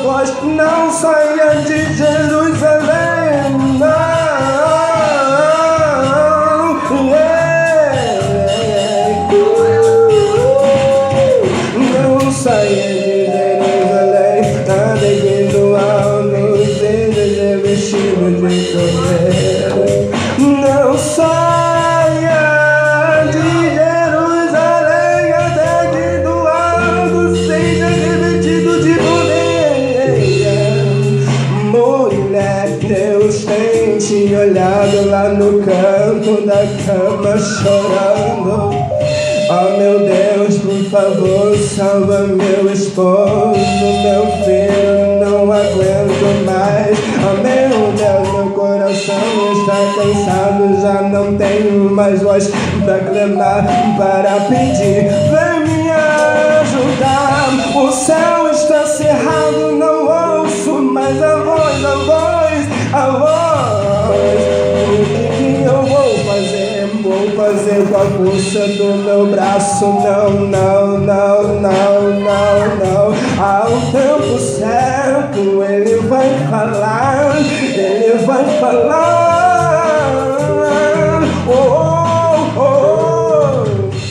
voz, não saia de Jerusalém, não. Não saia de Jerusalém, ande vindo alto, seja vestido de cordeiro. Não saia de Jerusalém, até que do alto seja revestido de poder. Mulher, Deus tem te olhado lá no canto da cama chorando. Oh meu Deus, por favor, salva meu esposo, meu filho, não aguento mais. Oh meu Deus, meu coração está cansado, já não tenho mais voz para clamar, para pedir. Vem me ajudar, o céu está cerrado, não ouço mais a voz, a voz, a voz. O que eu vou fazer? Vou fazer com a força do meu braço. Não, não, não, não, não, não. Ao tempo certo ele vai falar, ele vai falar. Oh, oh, oh.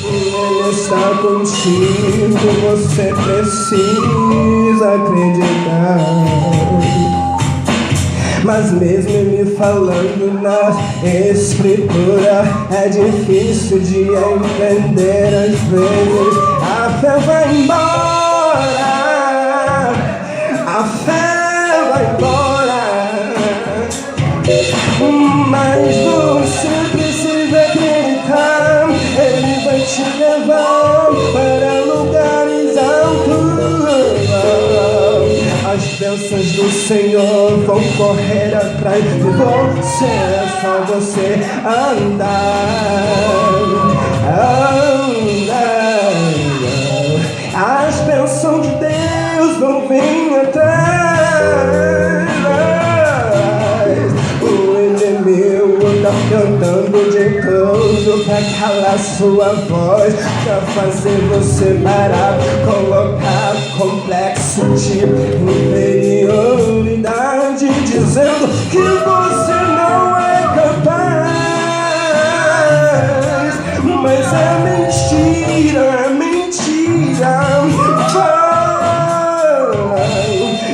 Ele está contigo, você precisa acreditar. Mas mesmo ele falando na escritura, é difícil de entender às vezes. A fé vai embora, a fé vai embora. Mas você precisa acreditar, ele vai te levar para lugares altos. As bênçãos do Senhor vão correr atrás de você, é só você andar, andar. As bênçãos de Deus vão vir atrás. O inimigo tá cantando de tudo pra calar sua voz, pra fazer você parar, colocar complexo de inferioridade, dizendo que você não é capaz. Mas é mentira, é mentira.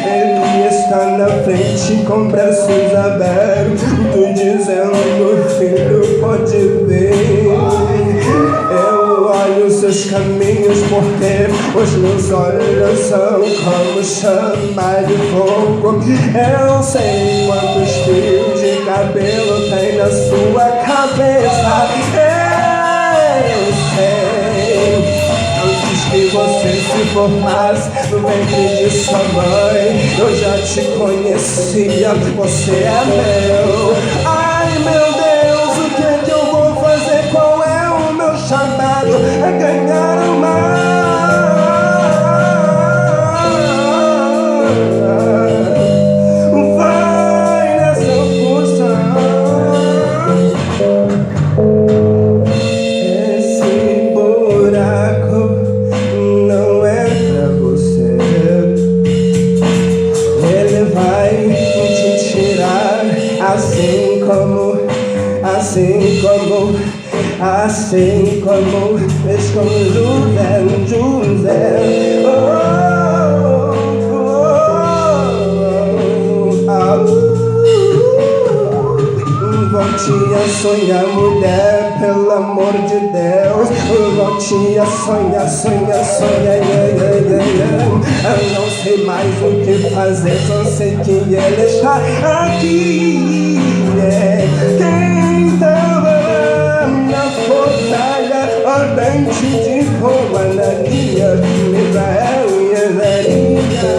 Ele está na frente com braços abertos, dizendo: filho, pode ver. Eu olho seus caminhos porque os meus olhos são como chama de fogo. Eu sei quantos fios de cabelo tem na sua cabeça. Eu sei. Antes que você se formasse no ventre de sua mãe, eu já te conhecia, você é meu. Ai meu Deus, o que eu vou fazer? Qual é o meu chamado? É ganhar o mar. Vai nessa força. Esse buraco não é pra você. Ele vai te tirar, assim como fez com José. Oh, oh, oh, volte a sonhar, mulher, pelo amor de Deus. Volte a sonhar, sonhar, sonhar. Eu não sei mais o que fazer, só sei que ele está aqui. Quem tava na fornalha ardente de fogo, Ananias, Misael e Ezeria.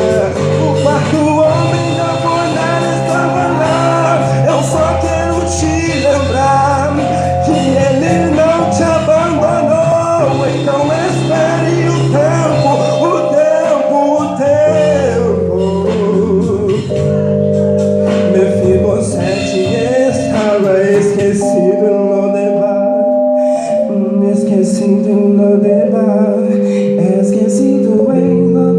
O quarto homem da fornalha estava lá. Eu só quero te lembrar que ele não te abandonou. Então espere o tempo, o tempo, o tempo. Mefibosete estava esquecido no Lodebar, esquecido em Lodebar, esquecido em Lodebar.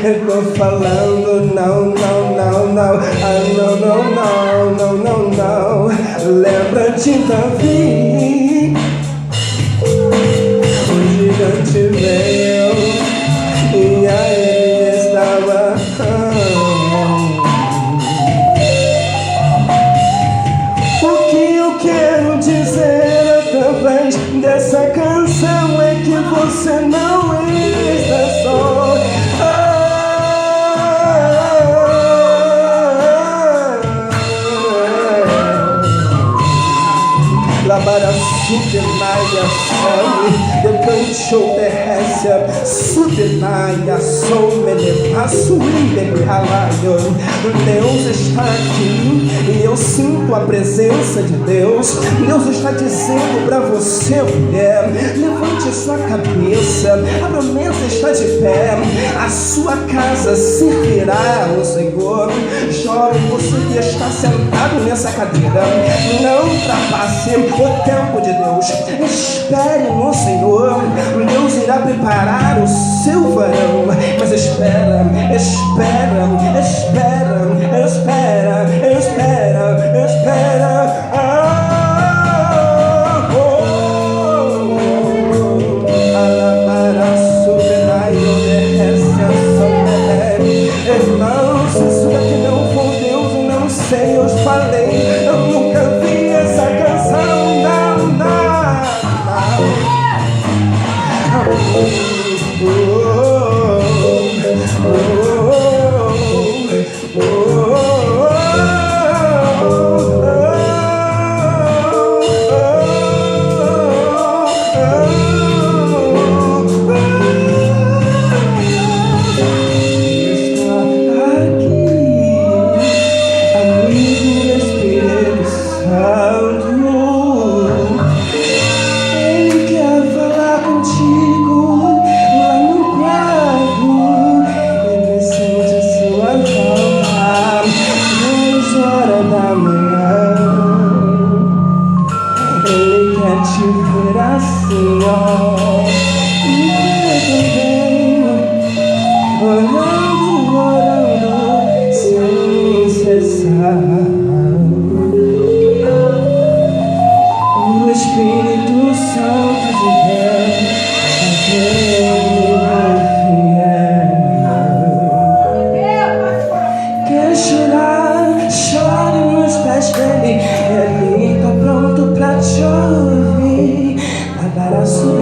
eu tô falando não, não, não, não. Ah, não, não, não, não, não, não. Lembra de Davi? O gigante veio e aí ele estava. O que eu quero dizer através dessa canção é que você não está só. Labara sudenaya sami, de cancho terrestre, sudenaya somene, passuide calaio. Deus está aqui e eu sinto a presença de Deus. Deus está dizendo para você, mulher, levante sua cabeça, a promessa está de pé, a sua casa servirá ao Senhor. Jovem, você que está sentado nessa cadeira, não ultrapasse o tempo de Deus. Espere no Senhor. Deus irá preparar o seu varão. Mas espera, espera, espera, espera, espera, espera. Irmãos, isso daqui não for Deus, não sei, eu falei, eu nunca vi essa canção, não, não, o Espírito Santo de Deus quer chorar, chore nos pés dele. Ele tá pronto pra te ouvir. Para subir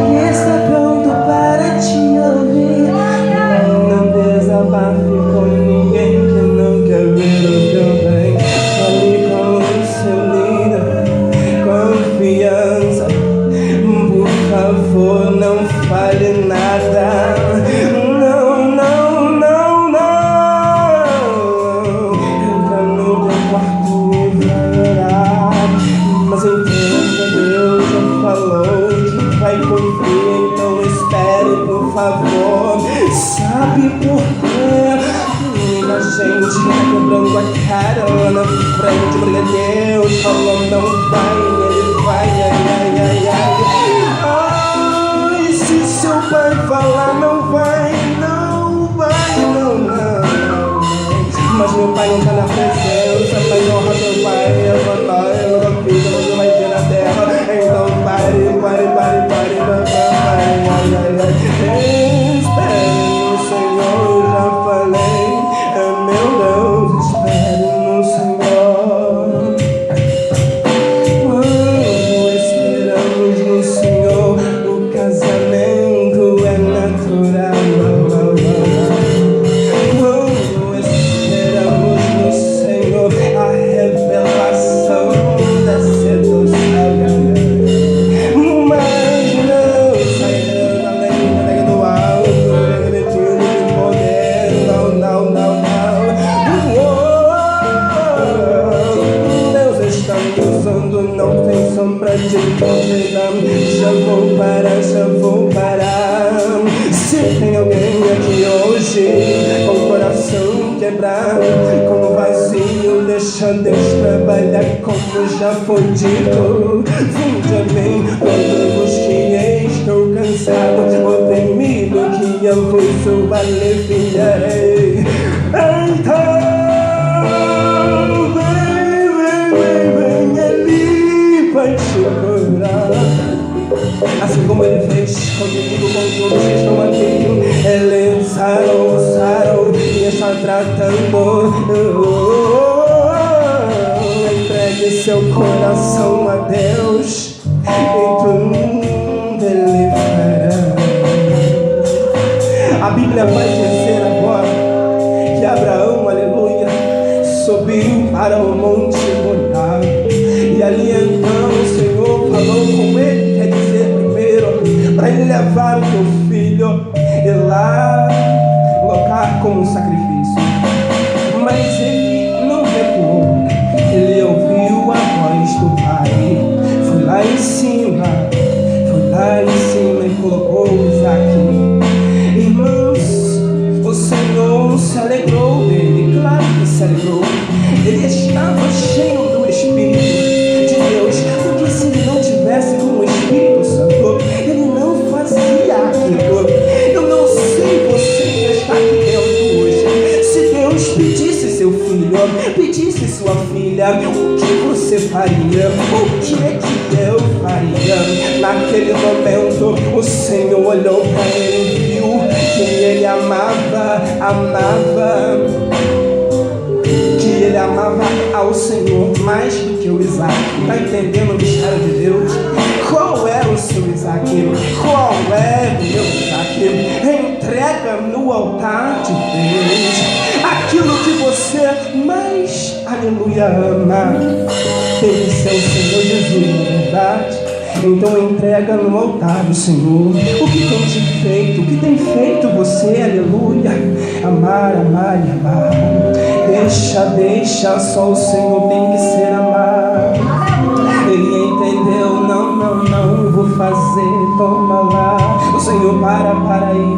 ele está pronto para te ouvir. Não desabafe com ninguém que não quer ver o teu bem. Fale com o seu líder, confiança. Por favor, não fale nada. Não, não, não, não. Entra no teu quarto e vai orar. Mas entenda, Deus já falou que vai cumprir, então espere, por favor. Sabe por quê? A gente quebrando a cara lá na frente, porque Deus falou não vai, ele vai, ai, ai, ai, ai. Ai, se seu pai falar não vai, não vai, não, não. Mas meu pai não tá na presença, mas honra teu pai, eu não fiz, você vai ter na terra. Então pare, pare, pare, pare, ai, ai, ai, ai. Espere no Senhor, já falei. Meu Deus, espere no Senhor. Quando esperamos no Senhor, o casamento é natural. Quando esperamos no Senhor, a revelação desce do céu. Mas não sairá além do alto, repetindo de poder. Não, não, não, não. Deus está me usando, não tem sombra de dúvida. Já vou parar. Se tem alguém aqui hoje com o coração quebrado, com vazio, deixa Deus trabalhar como já foi dito. Vinde a mim, todos que estou cansado, oprimido, que tempo sua leviei. Então vem, Ele vai te curar. Assim como Ele fez comigo, com todos que estão aqui. Ele sarou e está tratando. Entregue seu coração a Deus e tudo Ele fará. A Bíblia vai dizer agora que Abraão, aleluia, subiu para o Monte Moriá. E ali então o Senhor falou com ele, quer dizer, primeiro, para ele levar o teu filho e lá colocar como um sacrifício. Mas ele não recuou, ele ouviu a voz do Pai. Foi lá em cima e colocou Isaac. Irmãos, o Senhor se alegrou dele, claro que se alegrou. Ele estava cheio do Espírito de Deus, porque se ele não tivesse com o Espírito Santo, ele não fazia aquilo. Eu não sei você que está aqui dentro hoje. Se Deus pedisse seu filho, pedisse sua filha, o que você faria? O que é que eu faria? Naquele momento o Senhor olhou para ele e viu que ele amava ao Senhor mais do que o Isaac. Está entendendo o mistério de Deus? Qual é o seu Isaac? Qual é o meu Isaac? Entrega no altar de Deus aquilo que você mais, aleluia, ama. Esse é o Senhor Jesus, não é verdade? Então entrega no altar do Senhor o que tem te feito, o que tem feito você, aleluia, amar. Deixa, só o Senhor tem que ser amado. Ele entendeu, não vou fazer, toma lá. O Senhor para aí.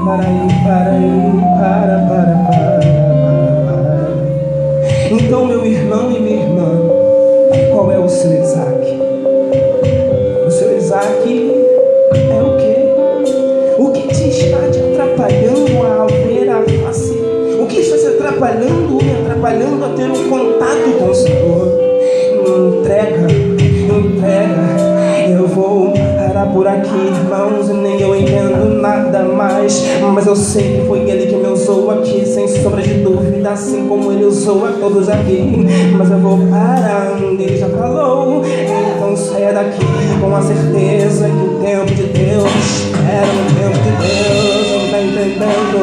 Então, meu irmão e minha irmã, qual é o seu Isaac? O seu Isaac é o quê? O que te está te atrapalhando a ver a face? O que está te atrapalhando, me atrapalhando a ter um contato com o Senhor? Entrega. Eu vou parar por aqui, irmãos, e nem eu entendo nada mais, mas eu sei que foi Ele que me usou aqui, sem sombra de dúvida, assim como Ele usou a todos aqui. Mas eu vou parar onde Ele já falou. Então saia daqui com a certeza que o tempo de Deus espera no tempo de Deus. Não está entendendo?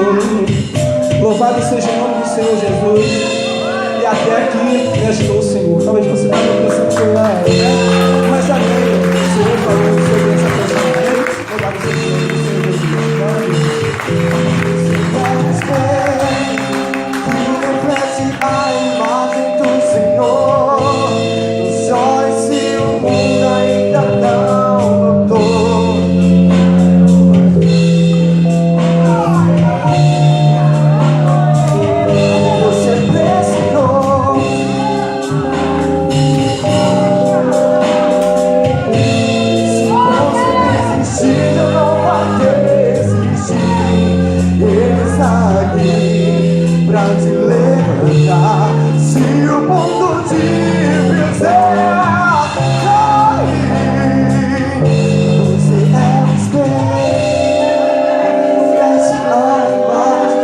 Louvado seja o nome do Senhor Jesus. E até aqui me ajudou o Senhor. Talvez você não tenha pensado lá, né? Mas amém. O Senhor falou sobre essa questão. Louvado seja o nome do Senhor Jesus. Reflete a imagem do Senhor nos olhos se o mundo ainda não notou. Você pressionou. Se você desistir, eu não vai desistir. Ele está aqui pra te levantar. Se o mundo te fizer cair, você é o espelho, reflete a imagem.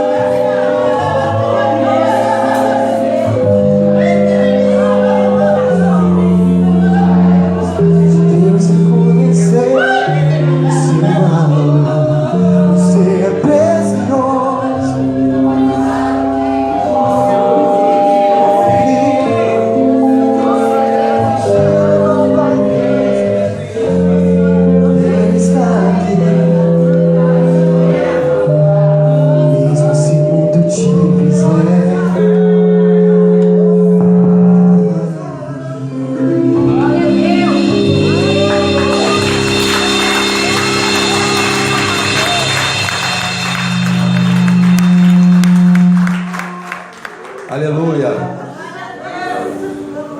Se Deus reconhecer seu amor, você é precioso. Ele está aqui, mesmo se muito te fizer. Aleluia.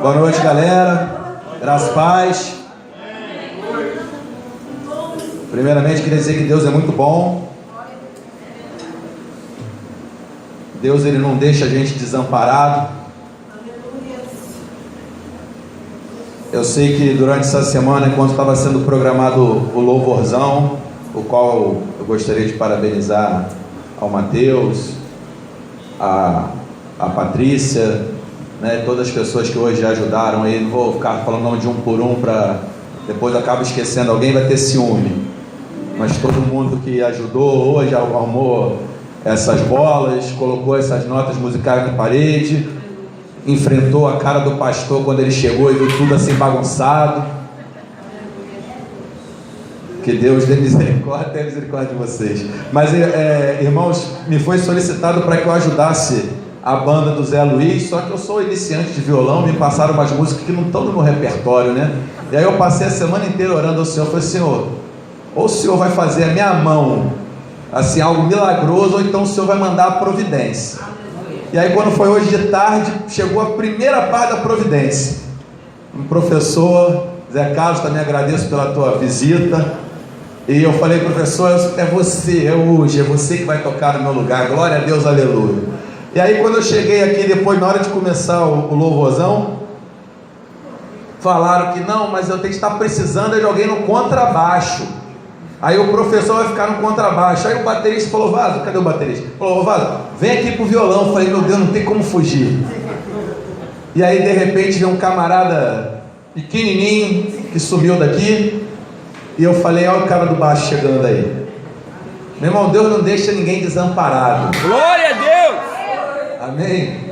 Boa noite, galera. Graças e paz. Primeiramente, queria dizer que Deus é muito bom. Deus, Ele não deixa a gente desamparado. Eu sei que durante essa semana, enquanto estava sendo programado o louvorzão, o qual eu gostaria de parabenizar ao Mateus, a Patrícia, né, todas as pessoas que hoje ajudaram aí. Não vou ficar falando nome de um por um, para depois eu acabo esquecendo alguém, vai ter ciúme. Mas todo mundo que ajudou hoje, arrumou essas bolas, colocou essas notas musicais na parede, enfrentou a cara do pastor quando ele chegou e viu tudo assim bagunçado. Que Deus dê misericórdia, tenha misericórdia de vocês. Mas, irmãos, me foi solicitado para que eu ajudasse a banda do Zé Luiz, só que eu sou iniciante de violão, me passaram umas músicas que não estão no meu repertório, né? E aí eu passei a semana inteira orando ao Senhor, falei: Senhor, ou o Senhor vai fazer a minha mão, assim, algo milagroso, ou então o Senhor vai mandar a providência. E aí quando foi hoje de tarde, chegou a primeira parte da providência. O professor Zé Carlos, também agradeço pela tua visita. E eu falei: professor, é você, é hoje, é você que vai tocar no meu lugar, glória a Deus, aleluia. E aí quando eu cheguei aqui, depois na hora de começar o louvorzão, falaram que não, mas eu tenho que estar precisando de alguém no contrabaixo. Aí o professor vai ficar no contrabaixo. Aí o baterista falou: Vaso, cadê o baterista? Falou: Vaso, vem aqui pro violão. Eu falei: meu Deus, não tem como fugir. E aí de repente veio um camarada pequenininho que sumiu daqui. E eu falei: olha o cara do baixo chegando aí. Meu irmão, Deus não deixa ninguém desamparado. Glória a Deus! Amém?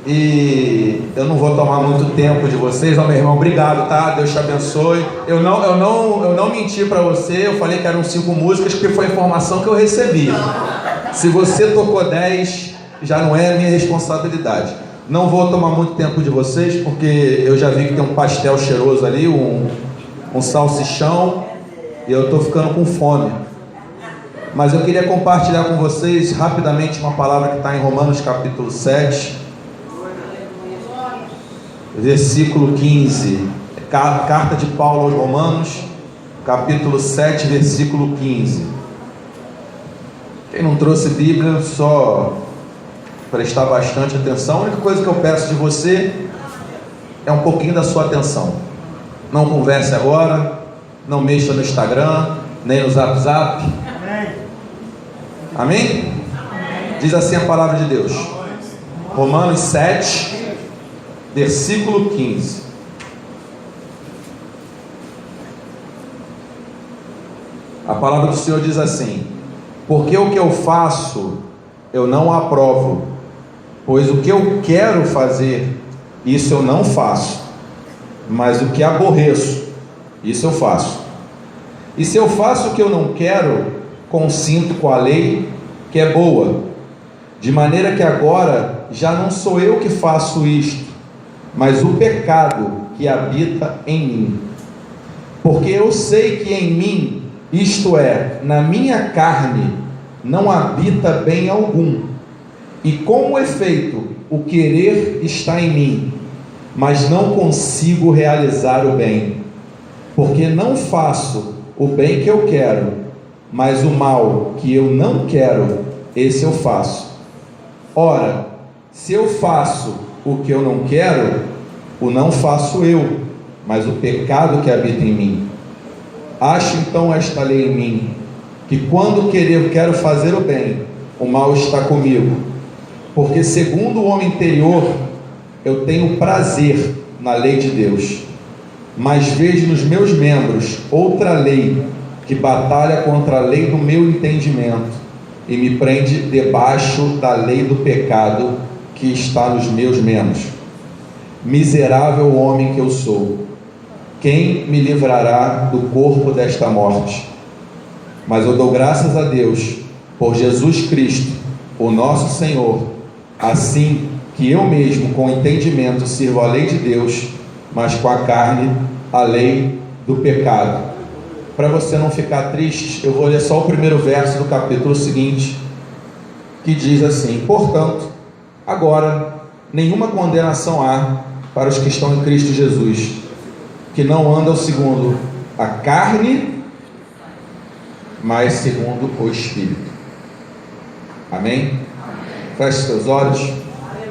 E eu não vou tomar muito tempo de vocês. Meu irmão, obrigado, tá? Deus te abençoe. Eu não menti para você. Eu falei que eram 5 músicas porque foi a informação que eu recebi. Se você tocou 10, já não é minha responsabilidade. Não vou tomar muito tempo de vocês, porque eu já vi que tem um pastel cheiroso ali, um salsichão, e eu estou ficando com fome. Mas eu queria compartilhar com vocês rapidamente uma palavra que está em Romanos capítulo 7, versículo 15. Carta de Paulo aos Romanos, capítulo 7, versículo 15. Quem não trouxe Bíblia, só prestar bastante atenção. A única coisa que eu peço de você é um pouquinho da sua atenção. Não converse agora, não mexa no Instagram, nem no Zap. Amém? Diz assim a palavra de Deus. Romanos 7, versículo 15. A palavra do Senhor diz assim: porque o que eu faço eu não aprovo, pois o que eu quero fazer, isso eu não faço, mas o que aborreço, isso eu faço. E se eu faço o que eu não quero, consinto com a lei que é boa, de maneira que agora já não sou eu que faço isto, mas o pecado que habita em mim. Porque eu sei que em mim, isto é, na minha carne, não habita bem algum, e como efeito, o querer está em mim, mas não consigo realizar o bem, porque não faço o bem que eu quero, mas o mal que eu não quero, esse eu faço. Ora, se eu faço o que eu não quero, o não faço eu, mas o pecado que habita em mim. Acho então esta lei em mim, que quando quero fazer o bem, o mal está comigo, porque segundo o homem interior, eu tenho prazer na lei de Deus, mas vejo nos meus membros outra lei, que batalha contra a lei do meu entendimento, e me prende debaixo da lei do pecado que está nos meus membros. Miserável homem que eu sou, quem me livrará do corpo desta morte? Mas eu dou graças a Deus por Jesus Cristo, o nosso Senhor, assim que eu mesmo com entendimento sirvo a lei de Deus, mas com a carne a lei do pecado. Para você não ficar triste, eu vou ler só o primeiro verso do capítulo seguinte, que diz assim: portanto, agora nenhuma condenação há para os que estão em Cristo Jesus, que não andam segundo a carne, mas segundo o Espírito. Amém? Feche os teus olhos.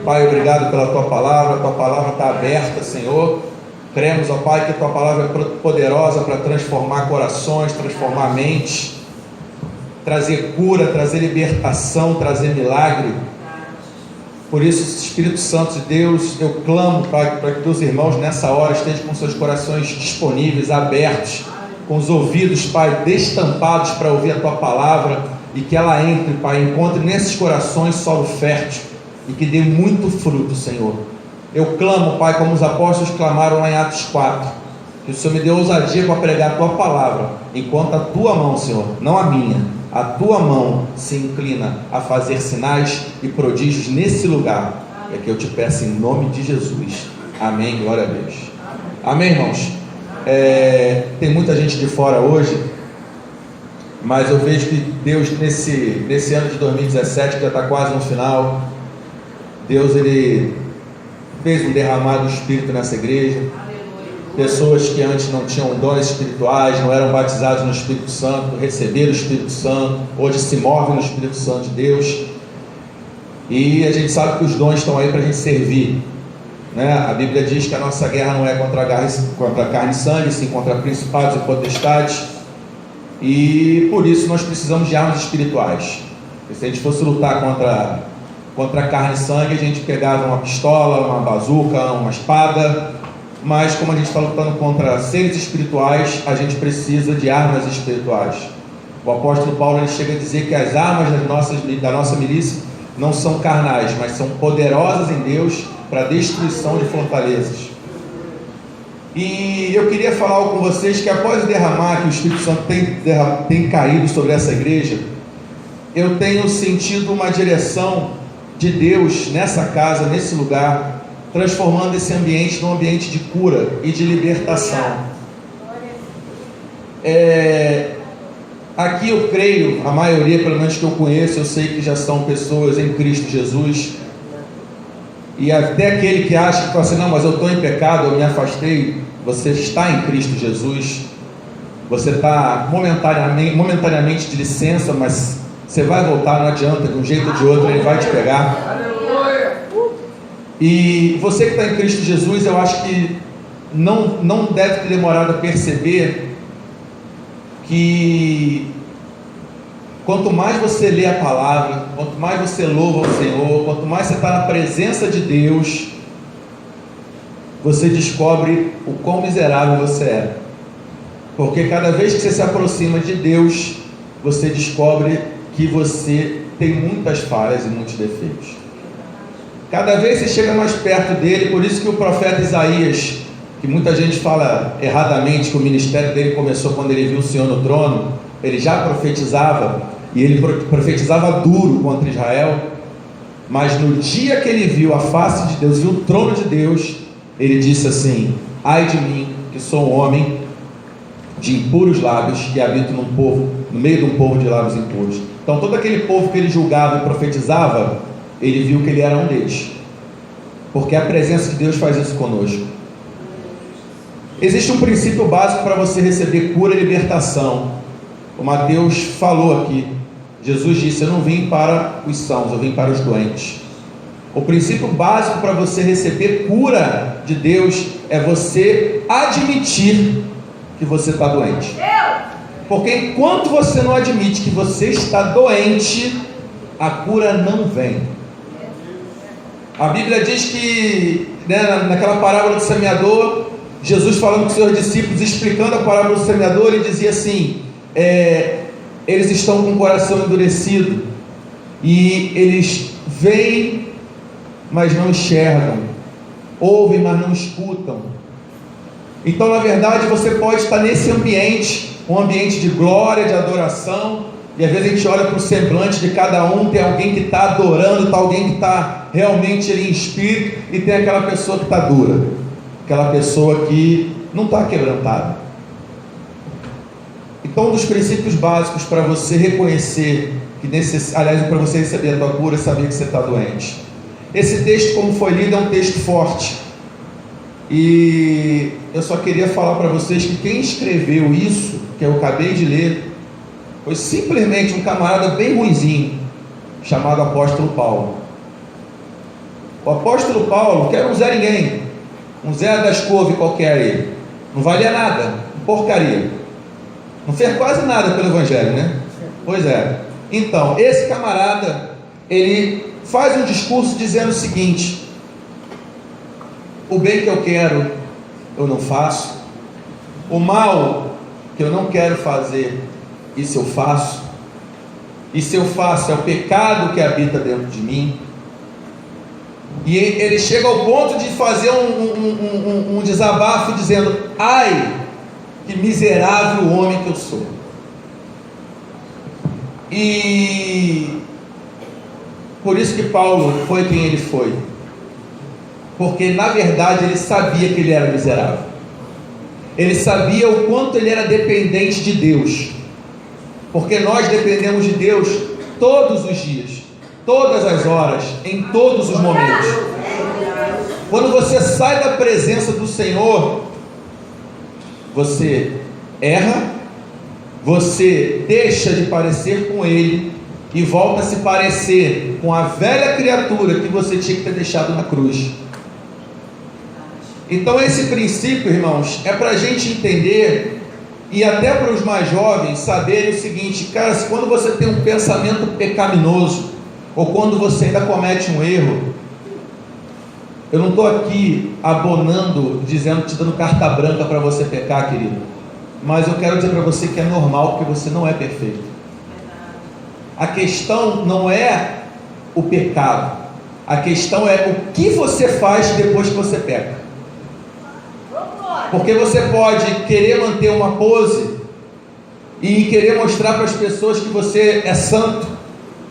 Pai, obrigado pela Tua palavra está aberta, Senhor. Cremos, ó Pai, que a Tua palavra é poderosa para transformar corações, transformar mentes, trazer cura, trazer libertação, trazer milagre. Por isso, Espírito Santo de Deus, eu clamo, Pai, para que Teus irmãos nessa hora estejam com seus corações disponíveis, abertos, com os ouvidos, Pai, destampados para ouvir a Tua palavra, e que ela entre, Pai, encontre nesses corações solo fértil e que dê muito fruto, Senhor. Eu clamo, Pai, como os apóstolos clamaram lá em Atos 4, que o Senhor me dê ousadia para pregar a Tua palavra, enquanto a Tua mão, Senhor, não a minha, a Tua mão se inclina a fazer sinais e prodígios nesse lugar. É que eu te peço em nome de Jesus. Amém, glória a Deus. Amém, irmãos? Tem muita gente de fora hoje, mas eu vejo que Deus nesse ano de 2017, que já está quase no final, Deus ele fez um derramar do Espírito nessa igreja. Pessoas que antes não tinham dons espirituais, não eram batizados no Espírito Santo, receberam o Espírito Santo, hoje se movem no Espírito Santo de Deus. E a gente sabe que os dons estão aí para a gente servir, né? A Bíblia diz que a nossa guerra não é contra carne e sangue, sim contra principados e potestades. E por isso nós precisamos de armas espirituais. Porque se a gente fosse lutar contra carne e sangue, a gente pegava uma pistola, uma bazuca, uma espada. Mas como a gente está lutando contra seres espirituais, a gente precisa de armas espirituais. O apóstolo Paulo ele chega a dizer que as armas da nossa milícia não são carnais, mas são poderosas em Deus para a destruição de fortalezas. E eu queria falar algo com vocês que após o derramar que o Espírito Santo tem caído sobre essa igreja, eu tenho sentido uma direção de Deus nessa casa, nesse lugar, transformando esse ambiente num ambiente de cura e de libertação. Aqui eu creio, a maioria, pelo menos que eu conheço, eu sei que já são pessoas em Cristo Jesus. E até aquele que acha que fala assim, não, mas eu estou em pecado, eu me afastei. Você está em Cristo Jesus. Você está momentaneamente de licença, mas você vai voltar, não adianta, de um jeito ou de outro Ele vai te pegar. E você que está em Cristo Jesus, eu acho que não deve ter demorado a perceber que quanto mais você lê a palavra, quanto mais você louva o Senhor, quanto mais você está na presença de Deus, você descobre o quão miserável você é. Porque cada vez que você se aproxima de Deus, você descobre que você tem muitas falhas e muitos defeitos. Cada vez você chega mais perto dele, por isso que o profeta Isaías, que muita gente fala erradamente que o ministério dele começou quando ele viu o Senhor no trono, ele já profetizava, e ele profetizava duro contra Israel, mas no dia que ele viu a face de Deus, viu o trono de Deus, ele disse assim: ai de mim, que sou um homem de impuros lábios, e habito no meio de um povo de lábios impuros. Então todo aquele povo que ele julgava e profetizava, ele viu que ele era um deles, porque a presença de Deus faz isso conosco. Existe um princípio básico para você receber cura e libertação. O Mateus falou aqui, Jesus disse: eu não vim para os sãos, eu vim para os doentes. O princípio básico para você receber cura de Deus é você admitir que você está doente. Porque enquanto você não admite que você está doente, a cura não vem. A Bíblia diz que, naquela parábola do semeador, Jesus falando com os seus discípulos, explicando a parábola do semeador, ele dizia assim: eles estão com o coração endurecido, e eles veem, mas não enxergam, ouvem, mas não escutam. Então, na verdade, você pode estar nesse ambiente, um ambiente de glória, de adoração, e às vezes a gente olha para o semblante de cada um, tem alguém que está adorando, tem alguém que está realmente ali em espírito, e tem aquela pessoa que está dura, aquela pessoa que não está quebrantada. Então, um dos princípios básicos para você reconhecer para você receber a tua cura, é saber que você está doente. Esse texto, como foi lido, é um texto forte, e eu só queria falar para vocês que quem escreveu isso, que eu acabei de ler, foi simplesmente um camarada bem ruinzinho, chamado apóstolo Paulo. O apóstolo Paulo, que era um Zé Ninguém, um Zé das couve qualquer aí, não valia nada, porcaria, não fez quase nada pelo evangelho, né? Pois é. Então, esse camarada, ele faz um discurso dizendo o seguinte: o bem que eu quero, eu não faço, o mal que eu não quero fazer, isso eu faço, e se eu faço, é o pecado que habita dentro de mim. E ele chega ao ponto de fazer um desabafo dizendo: ai, que miserável homem que eu sou. E por isso que Paulo foi quem ele foi, porque na verdade ele sabia que ele era miserável, ele sabia o quanto ele era dependente de Deus, porque nós dependemos de Deus todos os dias, todas as horas, em todos os momentos. Quando você sai da presença do Senhor, você erra, você deixa de parecer com Ele e volta a se parecer com a velha criatura que você tinha que ter deixado na cruz. Então esse princípio, irmãos, é para a gente entender, e até para os mais jovens saberem o seguinte: cara, quando você tem um pensamento pecaminoso, ou quando você ainda comete um erro, eu não estou aqui abonando, dizendo, te dando carta branca para você pecar, querido, mas eu quero dizer para você que é normal, porque você não é perfeito. A questão não é o pecado, a questão é o que você faz depois que você peca. Porque você pode querer manter uma pose e querer mostrar para as pessoas que você é santo,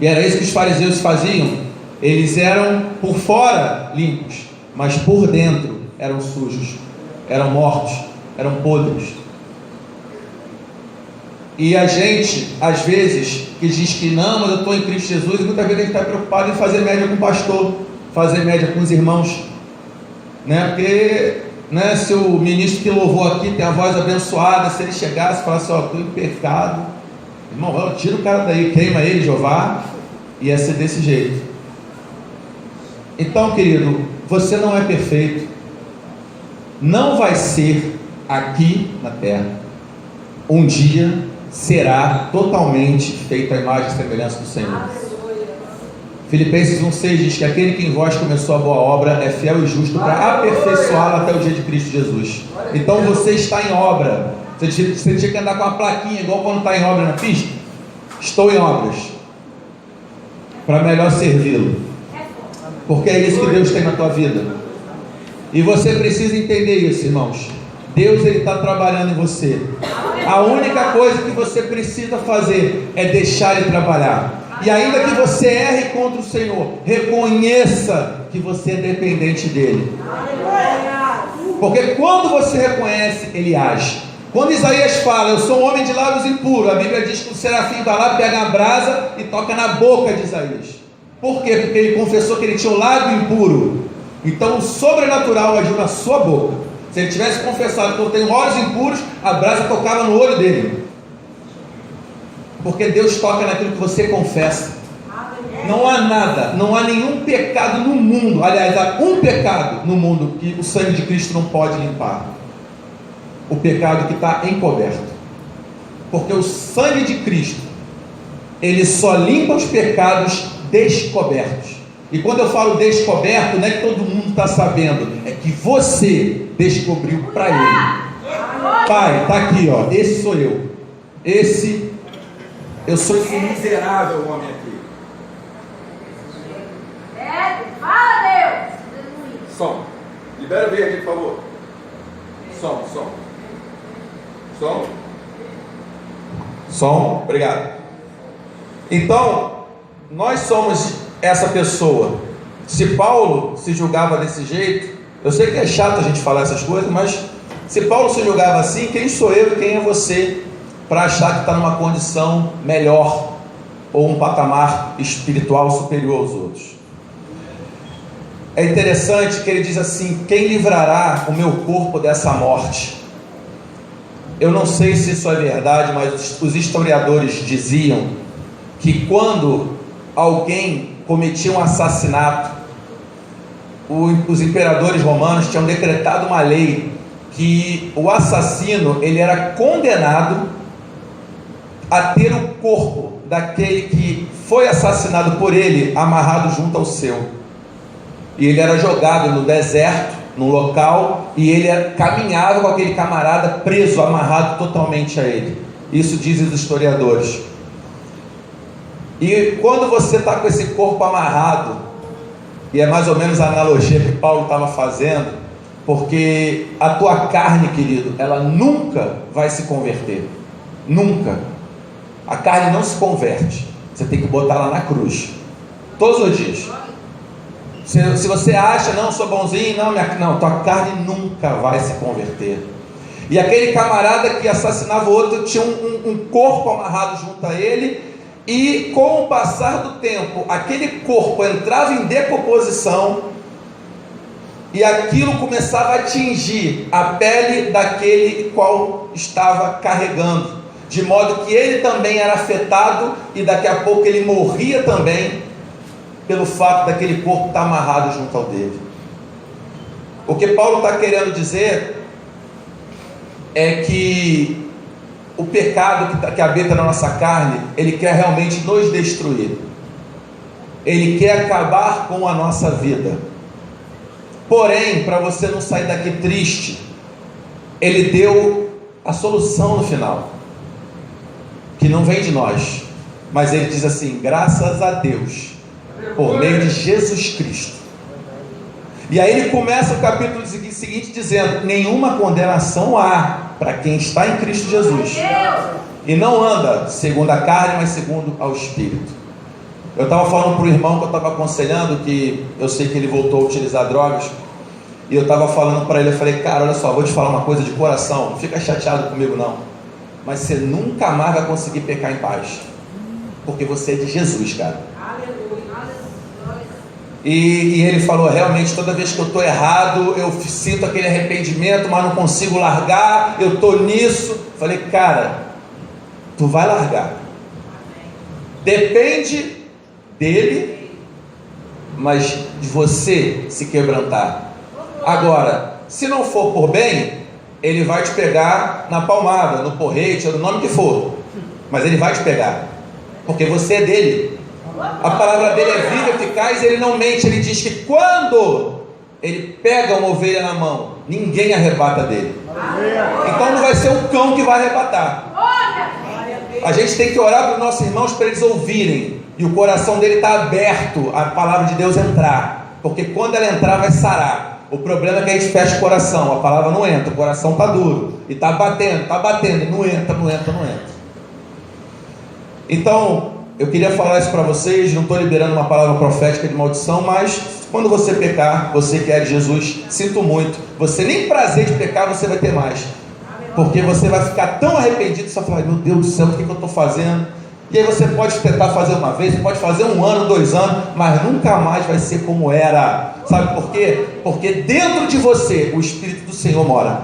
e era isso que os fariseus faziam. Eles eram por fora limpos, mas por dentro eram sujos, eram mortos, eram podres. E a gente, às vezes, que diz que não, mas eu estou em Cristo Jesus, e muitas vezes a gente está preocupado em fazer média com o pastor, fazer média com os irmãos, né? Porque, né, se o ministro que louvou aqui tem a voz abençoada, se ele chegasse e falasse: ó, estou em pecado, irmão, tira o cara daí, queima ele, Jeová, ia ser desse jeito. Então, querido, você não é perfeito, não vai ser aqui na terra, um dia será totalmente feita a imagem e semelhança do Senhor. Filipenses 1,6 diz que aquele que em vós começou a boa obra é fiel e justo para aperfeiçoá-la até o dia de Cristo Jesus. Então você está em obra. Você tinha que andar com uma plaquinha, igual quando está em obra na pista: estou em obras, para melhor servi-lo, porque é isso que Deus tem na tua vida. E você precisa entender isso, irmãos. Deus, Ele está trabalhando em você. A única coisa que você precisa fazer é deixar Ele trabalhar. E ainda que você erre contra o Senhor, reconheça que você é dependente dEle. Porque quando você reconhece, Ele age. Quando Isaías fala: eu sou um homem de lábios impuros, a Bíblia diz que o serafim vai lá, pega a brasa e toca na boca de Isaías. Por quê? Porque ele confessou que ele tinha um lábio impuro. Então o sobrenatural agiu na sua boca. Se ele tivesse confessado que eu tenho olhos impuros, a brasa tocava no olho dele. Porque Deus toca naquilo que você confessa. Não há nada, não há nenhum pecado no mundo, aliás, há um pecado no mundo que o sangue de Cristo não pode limpar: o pecado que está encoberto. Porque o sangue de Cristo, ele só limpa os pecados descobertos. E quando eu falo descoberto, não é que todo mundo está sabendo, é que você descobriu para Ele. Pai, está aqui, ó, esse sou eu. Eu sou esse miserável homem aqui. Fala, Deus! Som. Libera o V aqui, por favor. Som. Obrigado. Então, nós somos essa pessoa. Se Paulo se julgava desse jeito, eu sei que é chato a gente falar essas coisas, mas se Paulo se julgava assim, quem sou eu e quem é você para achar que está numa condição melhor ou um patamar espiritual superior aos outros? É interessante que ele diz assim: quem livrará o meu corpo dessa morte? Eu não sei se isso é verdade, mas os historiadores diziam que quando alguém cometia um assassinato, os imperadores romanos tinham decretado uma lei que o assassino, ele era condenado a ter o corpo daquele que foi assassinado por ele amarrado junto ao seu, e ele era jogado no deserto, num local, e ele caminhava com aquele camarada preso, amarrado totalmente a ele. Isso dizem os historiadores. E quando você está com esse corpo amarrado, e é mais ou menos a analogia que Paulo estava fazendo, porque a tua carne, querido, ela nunca vai se converter, nunca. A carne não se converte, você tem que botar ela na cruz, todos os dias. Se você acha, não, sou bonzinho, não, tua carne nunca vai se converter. E aquele camarada que assassinava o outro tinha um corpo amarrado junto a ele, e com o passar do tempo, aquele corpo entrava em decomposição, e aquilo começava a atingir a pele daquele qual estava carregando, de modo que ele também era afetado, e daqui a pouco ele morria também, pelo fato daquele corpo estar amarrado junto ao dele. O que Paulo está querendo dizer é que o pecado que habita na nossa carne, ele quer realmente nos destruir, ele quer acabar com a nossa vida. Porém, para você não sair daqui triste, ele deu a solução no final, que não vem de nós, mas ele diz assim: graças a Deus, por meio de Jesus Cristo. E aí ele começa o capítulo seguinte dizendo: nenhuma condenação há para quem está em Cristo Jesus, e não anda segundo a carne, mas segundo ao Espírito. Eu estava falando para o irmão que eu estava aconselhando, que eu sei que ele voltou a utilizar drogas, e eu estava falando para ele, eu falei: cara, olha só, vou te falar uma coisa de coração, não fica chateado comigo não, mas você nunca mais vai conseguir pecar em paz, porque você é de Jesus, cara. E ele falou: realmente, toda vez que eu estou errado, eu sinto aquele arrependimento, mas não consigo largar, eu estou nisso. Falei: cara, tu vai largar, depende dele, mas de você se quebrantar. Agora, se não for por bem, ele vai te pegar na palmada, no porrete, no nome que for, mas ele vai te pegar, porque você é dele. A palavra dele é viva, eficaz, ele não mente. Ele diz que quando ele pega uma ovelha na mão, ninguém arrebata dele. Então não vai ser o cão que vai arrebatar. A gente tem que orar para os nossos irmãos, para eles ouvirem, e o coração dele está aberto a palavra de Deus entrar, porque quando ela entrar vai sarar. O problema é que a gente fecha o coração, a palavra não entra, o coração está duro, e está batendo, e não entra. Então eu queria falar isso para vocês. Não estou liberando uma palavra profética de maldição, mas quando você pecar, você que é de Jesus, sinto muito, você nem prazer de pecar você vai ter mais, porque você vai ficar tão arrependido, você vai falar: meu Deus do céu, o que eu estou fazendo? E aí você pode tentar fazer uma vez, pode fazer 1 ano, 2 anos, mas nunca mais vai ser como era. Sabe por quê? Porque dentro de você o Espírito do Senhor mora.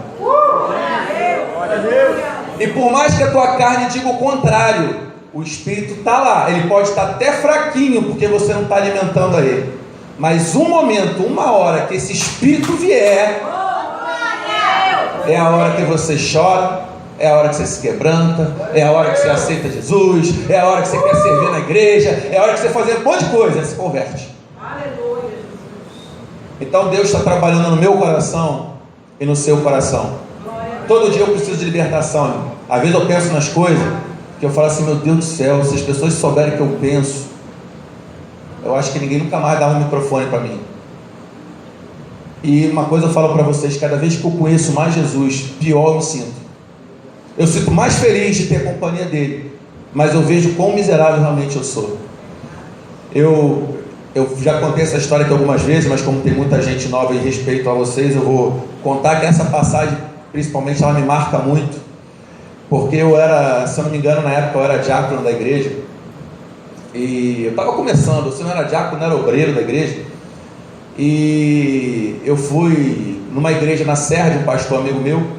E por mais que a tua carne diga o contrário, o Espírito está lá. Ele pode estar até fraquinho, porque você não está alimentando a ele, mas um momento, uma hora que esse Espírito vier, é a hora que você chora, é a hora que você se quebranta, é a hora que você aceita Jesus, é a hora que você quer servir na igreja, é a hora que você fazer um monte de coisa, se converte. Então Deus está trabalhando no meu coração e no seu coração. Todo dia eu preciso de libertação, irmão. Às vezes eu penso nas coisas que eu falo assim: meu Deus do céu, se as pessoas souberem que eu penso, eu acho que ninguém nunca mais dá um microfone para mim. E uma coisa eu falo para vocês: cada vez que eu conheço mais Jesus, pior eu me sinto. Eu sinto mais feliz de ter a companhia dele, mas eu vejo quão miserável realmente eu sou. Eu já contei essa história aqui algumas vezes, mas como tem muita gente nova em respeito a vocês, eu vou contar que essa passagem, principalmente, ela me marca muito, porque eu era, se eu não me engano, na época eu era diácono da igreja, e eu estava começando, se não era diácono, era obreiro da igreja, e eu fui numa igreja na Serra de um pastor amigo meu,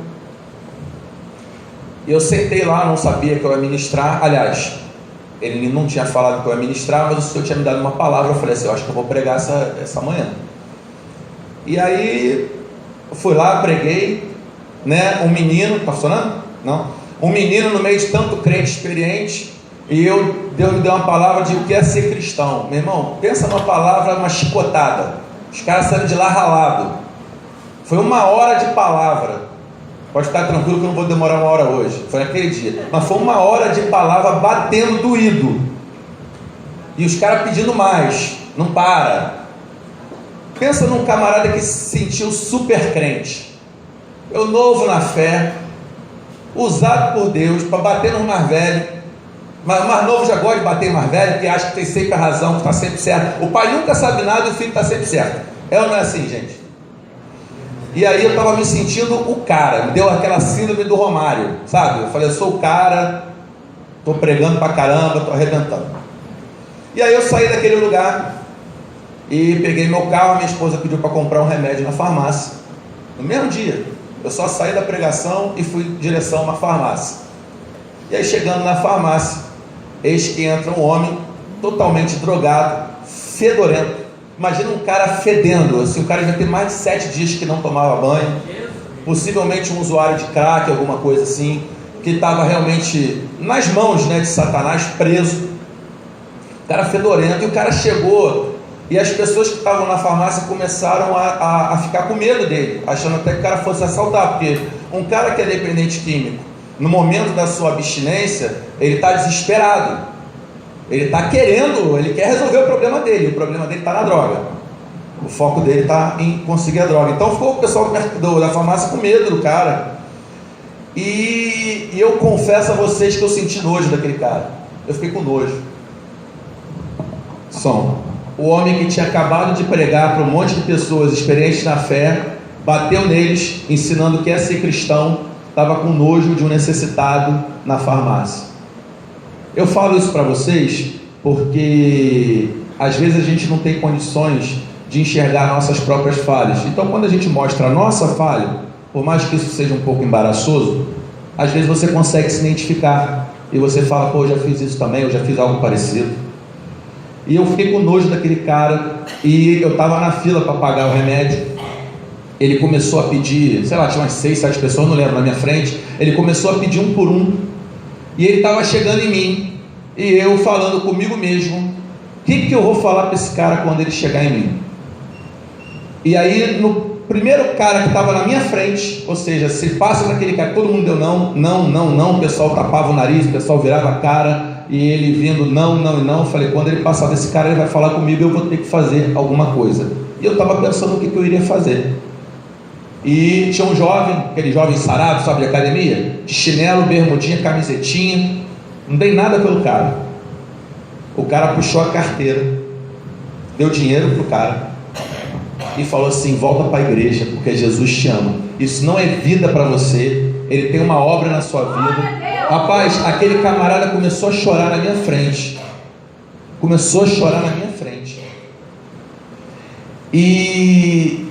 e eu sentei lá, não sabia que eu ia ministrar. Aliás, Ele não tinha falado que eu ia ministrar, mas o Senhor tinha me dado uma palavra. Eu falei assim, eu acho que eu vou pregar essa manhã. E aí, eu fui lá, preguei, né? Um menino, tá funcionando? Não? Um menino no meio de tanto crente experiente, e Deus me deu uma palavra de o que é ser cristão. Meu irmão, pensa numa palavra, uma chicotada. Os caras saíram de lá ralado. Foi 1 hora de palavra. Pode estar tranquilo que eu não vou demorar 1 hora hoje. Foi naquele dia. Mas foi 1 hora de palavra batendo doído. E os caras pedindo mais. Não para. Pensa num camarada que se sentiu super crente. Eu novo na fé, usado por Deus para bater nos mais velhos. Mas o mais novo já gosta de bater em mais velho, porque acha que tem sempre a razão, que está sempre certo. O pai nunca sabe nada e o filho está sempre certo. É ou não é assim, gente? E aí eu estava me sentindo o cara. Me deu aquela síndrome do Romário, sabe? Eu falei, eu sou o cara, estou pregando pra caramba, estou arrebentando. E aí eu saí daquele lugar e peguei meu carro. Minha esposa pediu para comprar um remédio na farmácia. No mesmo dia, eu só saí da pregação e fui em direção a uma farmácia. E aí chegando na farmácia, eis que entra um homem totalmente drogado, fedorento. Imagina um cara fedendo, assim, o cara já tem mais de 7 dias que não tomava banho, possivelmente um usuário de crack, alguma coisa assim, que estava realmente nas mãos, né, de Satanás, preso. O cara fedorento, e o cara chegou, e as pessoas que estavam na farmácia começaram a ficar com medo dele, achando até que o cara fosse assaltar, porque um cara que é dependente químico, no momento da sua abstinência, ele está desesperado. Ele está querendo, ele quer resolver o problema dele. O problema dele está na droga. O foco dele está em conseguir a droga. Então ficou o pessoal da farmácia com medo do cara. E eu confesso a vocês que eu senti nojo daquele cara. Eu fiquei com nojo. O homem que tinha acabado de pregar para um monte de pessoas experientes na fé, bateu neles, ensinando o que é ser cristão, estava com nojo de um necessitado na farmácia. Eu falo isso para vocês porque às vezes a gente não tem condições de enxergar nossas próprias falhas. Então quando a gente mostra a nossa falha, por mais que isso seja um pouco embaraçoso, às vezes você consegue se identificar e você fala, pô, eu já fiz isso também, eu já fiz algo parecido. E eu fiquei com nojo daquele cara, e eu estava na fila para pagar o remédio. Ele começou a pedir, sei lá, tinha umas 6, 7 pessoas, não lembro, na minha frente. Ele começou a pedir um por um. E ele estava chegando em mim, e eu falando comigo mesmo, o que eu vou falar para esse cara quando ele chegar em mim? E aí, no primeiro cara que estava na minha frente, ou seja, se passa naquele cara, todo mundo deu não, o pessoal tapava o nariz, o pessoal virava a cara, e ele vindo não, eu falei, quando ele passar desse cara, ele vai falar comigo, eu vou ter que fazer alguma coisa. E eu estava pensando o que eu iria fazer. E tinha um jovem, aquele jovem sarado, sabe, de academia, de chinelo, bermudinha, camisetinha, não dei nada pelo cara. O cara puxou a carteira, deu dinheiro pro cara e falou assim, volta para a igreja, porque Jesus te ama. Isso não é vida para você, ele tem uma obra na sua vida. Rapaz, aquele camarada começou a chorar na minha frente. E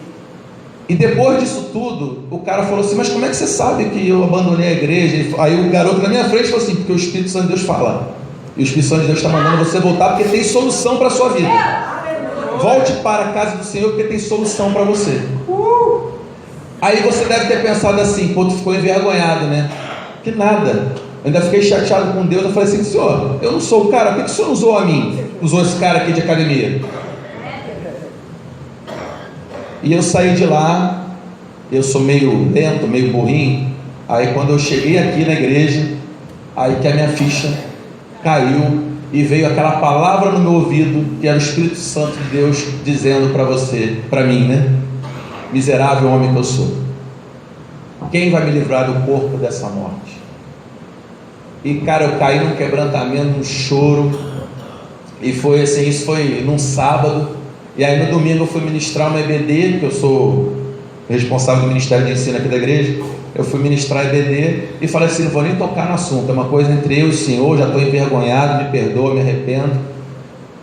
depois disso tudo, o cara falou assim, mas como é que você sabe que eu abandonei a igreja? Aí o garoto na minha frente falou assim, porque o Espírito Santo de Deus fala. E o Espírito Santo de Deus está mandando você voltar, porque tem solução para a sua vida. Volte para a casa do Senhor, porque tem solução para você. Aí você deve ter pensado assim, pô, tu ficou envergonhado, né? Que nada. Eu ainda fiquei chateado com Deus. Eu falei assim, Senhor, eu não sou o cara, por que o Senhor usou a mim? Usou esse cara aqui de academia. E eu saí de lá, eu sou meio lento, meio burrinho. Aí quando eu cheguei aqui na igreja, aí que a minha ficha caiu e veio aquela palavra no meu ouvido, que era o Espírito Santo de Deus dizendo para você, para mim, né? Miserável homem que eu sou, quem vai me livrar do corpo dessa morte? E cara, eu caí num quebrantamento, num choro. E foi assim, isso foi num sábado. E aí no domingo eu fui ministrar uma EBD, que eu sou responsável do Ministério de Ensino aqui da igreja. Eu fui ministrar EBD e falei assim, não vou nem tocar no assunto, é uma coisa entre eu e o Senhor, já estou envergonhado, me perdoa, me arrependo.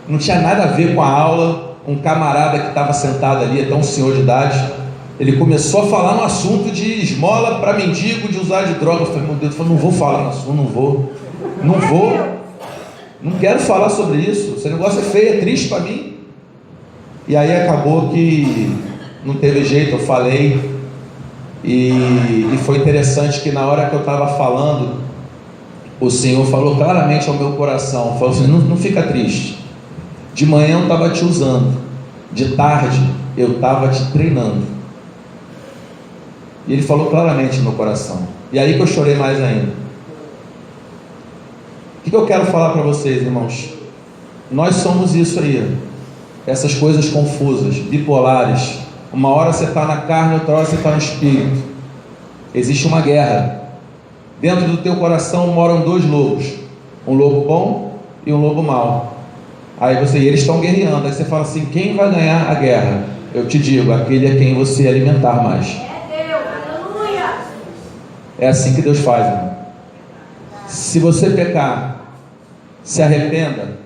Não tinha nada a ver com a aula. Um camarada que estava sentado ali, até um senhor de idade, ele começou a falar no assunto de esmola para mendigo, de usar de droga. Eu falei, meu Deus, não vou falar no assunto, não vou. Não quero falar sobre isso. Esse negócio é feio, é triste para mim. E aí acabou que não teve jeito, eu falei. E foi interessante que na hora que eu estava falando, o Senhor falou claramente ao meu coração, falou assim: não fica triste. De manhã eu estava te usando, de tarde eu estava te treinando. E Ele falou claramente no meu coração. E aí que eu chorei mais ainda. O que eu quero falar para vocês, irmãos? Nós somos isso aí, essas coisas confusas, bipolares. Uma hora você está na carne, outra hora você está no espírito. Existe uma guerra. Dentro do teu coração moram dois lobos, um lobo bom e um lobo mau. Aí eles estão guerreando. Aí você fala assim: quem vai ganhar a guerra? Eu te digo, aquele a quem você alimentar mais. É Deus, aleluia. É assim que Deus faz, irmão. Se você pecar, se arrependa,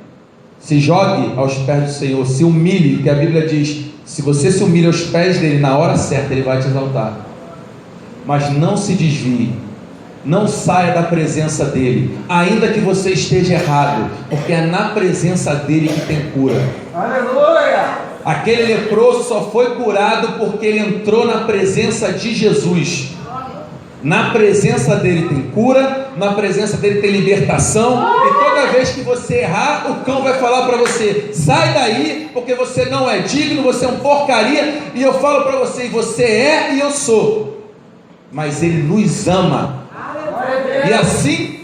se jogue aos pés do Senhor, se humilhe, que a Bíblia diz: se você se humilha aos pés dele, na hora certa ele vai te exaltar. Mas não se desvie, não saia da presença dele, ainda que você esteja errado, porque é na presença dele que tem cura. Aleluia! Aquele leproso só foi curado porque ele entrou na presença de Jesus. Na presença dele tem cura, na presença dele tem libertação. E toda vez que você errar, o cão vai falar para você: sai daí, porque você não é digno, você é um porcaria. E eu falo para você: você é e eu sou. Mas ele nos ama. E assim,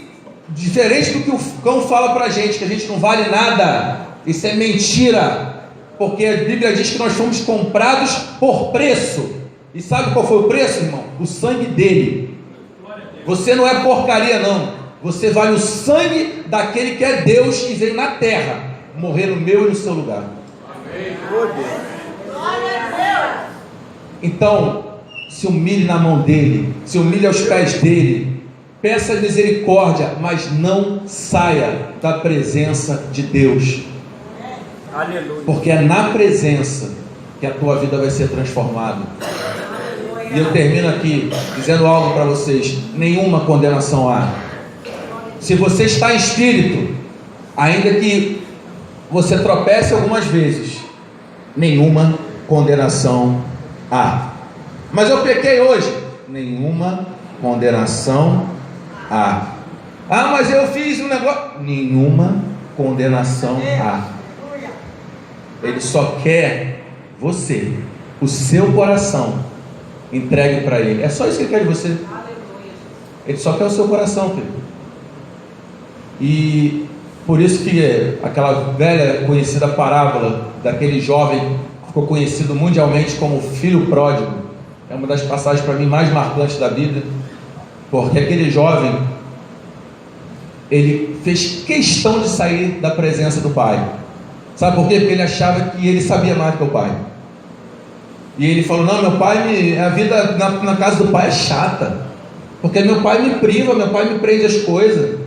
diferente do que o cão fala para a gente, que a gente não vale nada, isso é mentira. Porque a Bíblia diz que nós fomos comprados por preço. E sabe qual foi o preço, irmão? O sangue dele. Você não é porcaria, não. Você vale o sangue daquele que é Deus e veio na terra morrer no meu e no seu lugar. Então, se humilhe na mão dele, se humilhe aos pés dele, peça misericórdia, mas não saia da presença de Deus. Porque é na presença que a tua vida vai ser transformada. E eu termino aqui dizendo algo para vocês: nenhuma condenação há. Se você está em espírito, ainda que você tropece algumas vezes, nenhuma condenação há. Mas eu pequei hoje, nenhuma condenação há. Ah, mas eu fiz um negócio, nenhuma condenação há. Ele só quer você, o seu coração entregue para Ele. É só isso que Ele quer de você. Ele só quer o seu coração, filho. E por isso que aquela velha conhecida parábola daquele jovem que ficou conhecido mundialmente como filho pródigo é uma das passagens para mim mais marcantes da Bíblia, porque aquele jovem, ele fez questão de sair da presença do pai. Sabe por quê? Porque ele achava que ele sabia mais que o pai. E ele falou: não, meu pai, a vida na casa do pai é chata, porque meu pai me priva, meu pai me prende as coisas.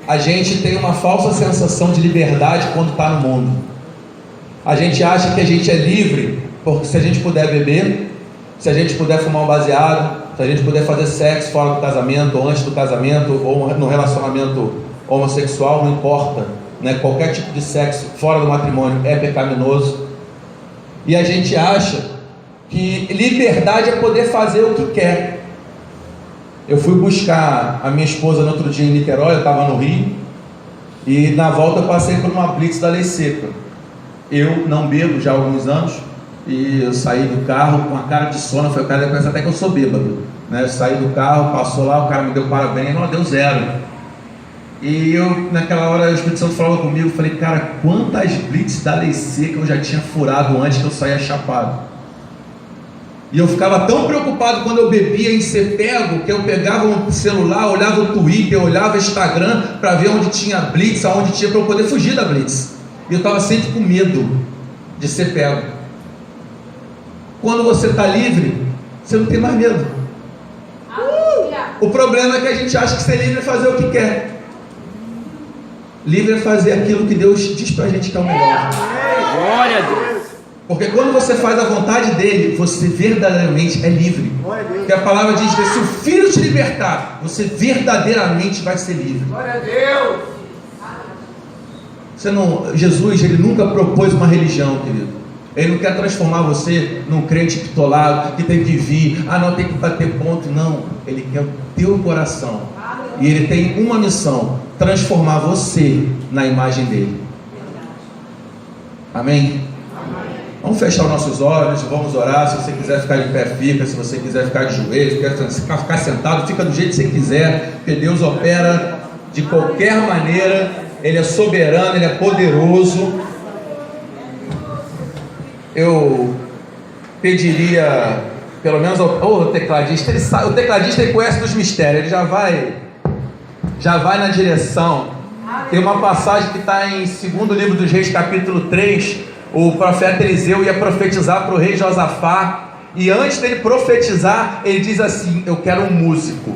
A gente tem uma falsa sensação de liberdade quando está no mundo. A gente acha que a gente é livre, porque se a gente puder beber, se a gente puder fumar um baseado, se a gente puder fazer sexo fora do casamento, ou antes do casamento, ou no relacionamento homossexual, não importa, né? Qualquer tipo de sexo fora do matrimônio é pecaminoso. E a gente acha que liberdade é poder fazer o que quer. Eu fui buscar a minha esposa no outro dia em Niterói, eu estava no Rio, e na volta eu passei por uma blitz da Lei Seca. Eu não bebo já há alguns anos, e eu saí do carro com a cara de sono. Foi o cara que pensa até que eu sou bêbado, né? Eu saí do carro, passou lá, o cara me deu parabéns, não, deu 0. E eu, naquela hora, o Espírito Santo falou comigo, falei: cara, quantas blitz da Lei Seca eu já tinha furado antes que eu saía chapado. E eu ficava tão preocupado quando eu bebia em ser pego, que eu pegava um celular, olhava o Twitter, olhava o Instagram, para ver onde tinha blitz, aonde tinha, para eu poder fugir da blitz. E eu estava sempre com medo de ser pego. Quando você está livre, você não tem mais medo. O problema é que a gente acha que ser livre é fazer o que quer. Livre é fazer aquilo que Deus diz pra gente que é o melhor. Glória a Deus. Porque quando você faz a vontade dele, você verdadeiramente é livre. Porque a palavra diz que se o Filho te libertar, você verdadeiramente vai ser livre. Glória a Deus. Jesus, ele nunca propôs uma religião, querido. Ele não quer transformar você num crente pitolado, que tem que vir, não tem que bater ponto, não. Ele quer o teu coração. E ele tem uma missão: transformar você na imagem dele. Amém? Vamos fechar os nossos olhos, vamos orar. Se você quiser ficar de pé, fica. Se você quiser ficar de joelhos, ficar sentado, fica do jeito que você quiser, porque Deus opera de qualquer maneira. Ele é soberano, Ele é poderoso. Eu pediria, pelo menos ao tecladista, ele sabe, o tecladista ele conhece dos mistérios, ele já vai na direção. Tem uma passagem que está em 2º livro dos Reis, capítulo 3. O profeta Eliseu ia profetizar para o rei Josafá, e antes dele profetizar, ele diz assim: eu quero um músico.